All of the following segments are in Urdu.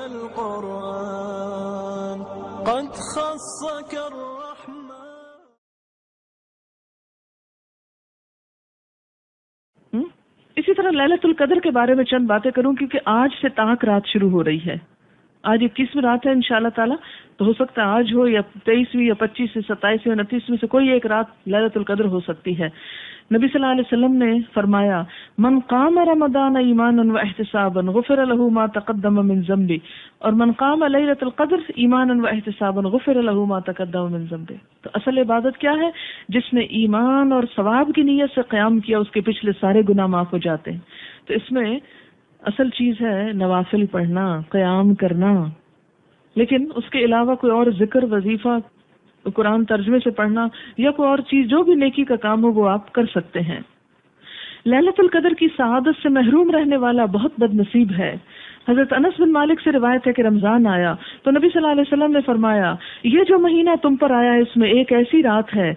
القرآن قد خصك الرحمن. اسی طرح لیلۃ القدر کے بارے میں چند باتیں کروں کیونکہ آج سے طاق رات شروع ہو رہی ہے. آج 21ویں رات ہے انشاءاللہ تعالی، تو ہو سکتا ہے آج ہو یا 23ویں یا 25ویں 27ویں 29ویں سے کوئی ایک رات لیلۃ القدر ہو سکتی ہے. نبی صلی اللہ علیہ وسلم نے فرمایا من قام رمضان ایمانا واحتسابا غفر له ما تقدم من ذنبه، اور من قام لیلۃ القدر ایمانا واحتسابا غفر له ما تقدم من ذنبه. تو اصل عبادت کیا ہے؟ جس نے ایمان اور ثواب کی نیت سے قیام کیا اس کے پچھلے سارے گناہ معاف ہو جاتے ہیں. تو اس میں اصل چیز ہے نوافل پڑھنا، قیام کرنا، لیکن اس کے علاوہ کوئی اور ذکر، وظیفہ، قرآن ترجمے سے پڑھنا یا کوئی اور چیز جو بھی نیکی کا کام ہو وہ آپ کر سکتے ہیں. لیلۃ القدر کی سعادت سے محروم رہنے والا بہت بد نصیب ہے. حضرت انس بن مالک سے روایت ہے کہ رمضان آیا تو نبی صلی اللہ علیہ وسلم نے فرمایا یہ جو مہینہ تم پر آیا اس میں ایک ایسی رات ہے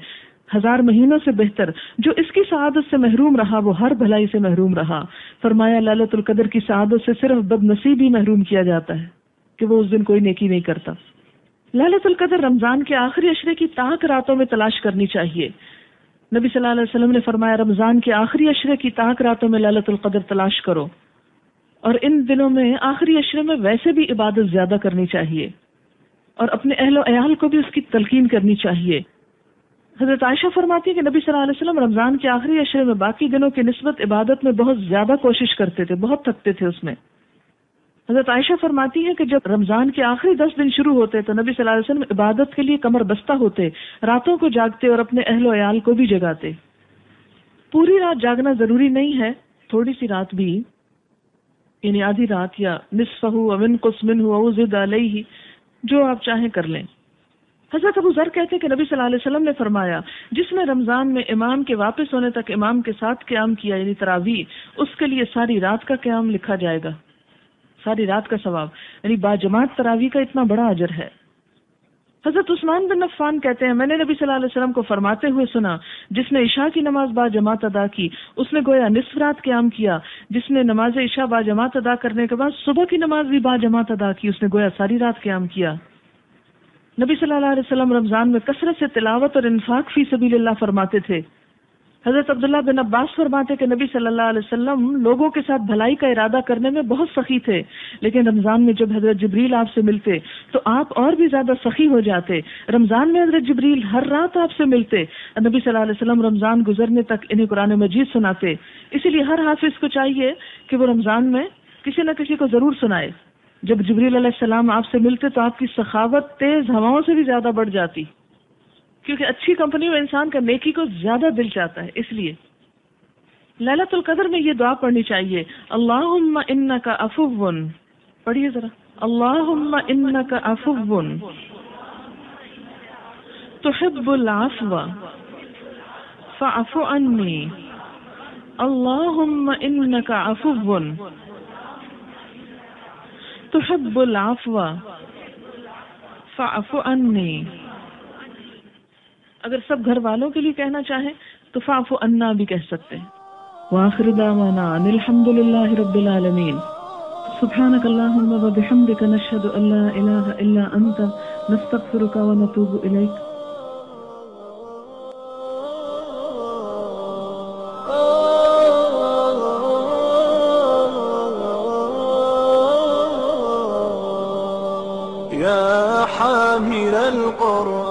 1000 مہینوں سے بہتر، جو اس کی سعادت سے محروم رہا وہ ہر بھلائی سے محروم رہا. فرمایا لیلۃ القدر کی سعادت سے صرف بد نصیب ہی محروم کیا جاتا ہے کہ وہ اس دن کوئی نیکی نہیں کرتا. لیلۃ القدر رمضان کے آخری عشرے کی طاق راتوں میں تلاش کرنی چاہیے. نبی صلی اللہ علیہ وسلم نے فرمایا رمضان کے آخری عشرے کی طاق راتوں میں لیلۃ القدر تلاش کرو، اور ان دنوں میں آخری عشرے میں ویسے بھی عبادت زیادہ کرنی چاہیے اور اپنے اہل و عیال کو بھی اس کی تلقین کرنی چاہیے. حضرت عائشہ فرماتی ہے کہ نبی صلی اللہ علیہ وسلم رمضان کے آخری عشرے میں باقی دنوں کی نسبت عبادت میں بہت زیادہ کوشش کرتے تھے، بہت تھکتے تھے اس میں. حضرت عائشہ فرماتی ہے کہ جب رمضان کے آخری 10 دن شروع ہوتے تو نبی صلی اللہ علیہ وسلم عبادت کے لیے کمر بستہ ہوتے، راتوں کو جاگتے اور اپنے اہل و عیال کو بھی جگاتے. پوری رات جاگنا ضروری نہیں ہے، تھوڑی سی رات بھی، یعنی آدھی رات یا نصفہ او انقص منہ او زد علیہ، جو آپ چاہیں کر لیں. حضرت ابو ذر کہتے کہ نبی صلی اللہ علیہ وسلم نے فرمایا جس نے رمضان میں امام کے واپس ہونے تک امام کے ساتھ قیام کیا یعنی تراویح، اس کے لیے ساری رات کا قیام لکھا جائے گا، ساری رات کا ثواب، یعنی باجماعت تراویح کا اتنا بڑا اجر ہے. حضرت عثمان بن عفان کہتے ہیں میں نے نبی صلی اللہ علیہ وسلم کو فرماتے ہوئے سنا جس نے عشاء کی نماز باجماعت ادا کی اس نے گویا نصف رات قیام کیا، جس نے نماز عشاء باجماعت ادا کرنے کے بعد صبح کی نماز بھی باجماعت ادا کی اس نے گویا ساری رات قیام کیا. نبی صلی اللہ علیہ وسلم رمضان میں کثرت سے تلاوت اور انفاق فی سبیل اللہ فرماتے تھے. حضرت عبداللہ بن عباس فرماتے کہ نبی صلی اللہ علیہ وسلم لوگوں کے ساتھ بھلائی کا ارادہ کرنے میں بہت سخی تھے، لیکن رمضان میں جب حضرت جبریل آپ سے ملتے تو آپ اور بھی زیادہ سخی ہو جاتے. رمضان میں حضرت جبریل ہر رات آپ سے ملتے، نبی صلی اللہ علیہ وسلم رمضان گزرنے تک انہیں قرآن مجید سناتے. اسی لیے ہر حافظ کو چاہیے کہ وہ رمضان میں کسی نہ کسی کو ضرور سنائے. جب جبریل علیہ السلام آپ سے ملتے تو آپ کی سخاوت تیز ہواؤں سے بھی زیادہ بڑھ جاتی، کیونکہ اچھی کمپنی میں انسان کا نیکی کو زیادہ دل چاہتا ہے. اس لیے لیلۃ القدر میں یہ دعا پڑھنی چاہیے اللہم انک عفو، پڑھیے ذرا اللہم انک عفو تحب العفو فاعف عنی، اللہم انک عفو تحب العفو فاعف عنی. اگر سب گھر والوں کے لیے کہنا چاہیں تو فاعف عنا بھی کہہ سکتے ہیں. وآخر دعوانا ان الحمد للہ رب العالمین. سبحانک اللہم وبحمدک نشہد ان لا الہ الا انت نستغفرک ونتوب الیک. يا حامل القرآن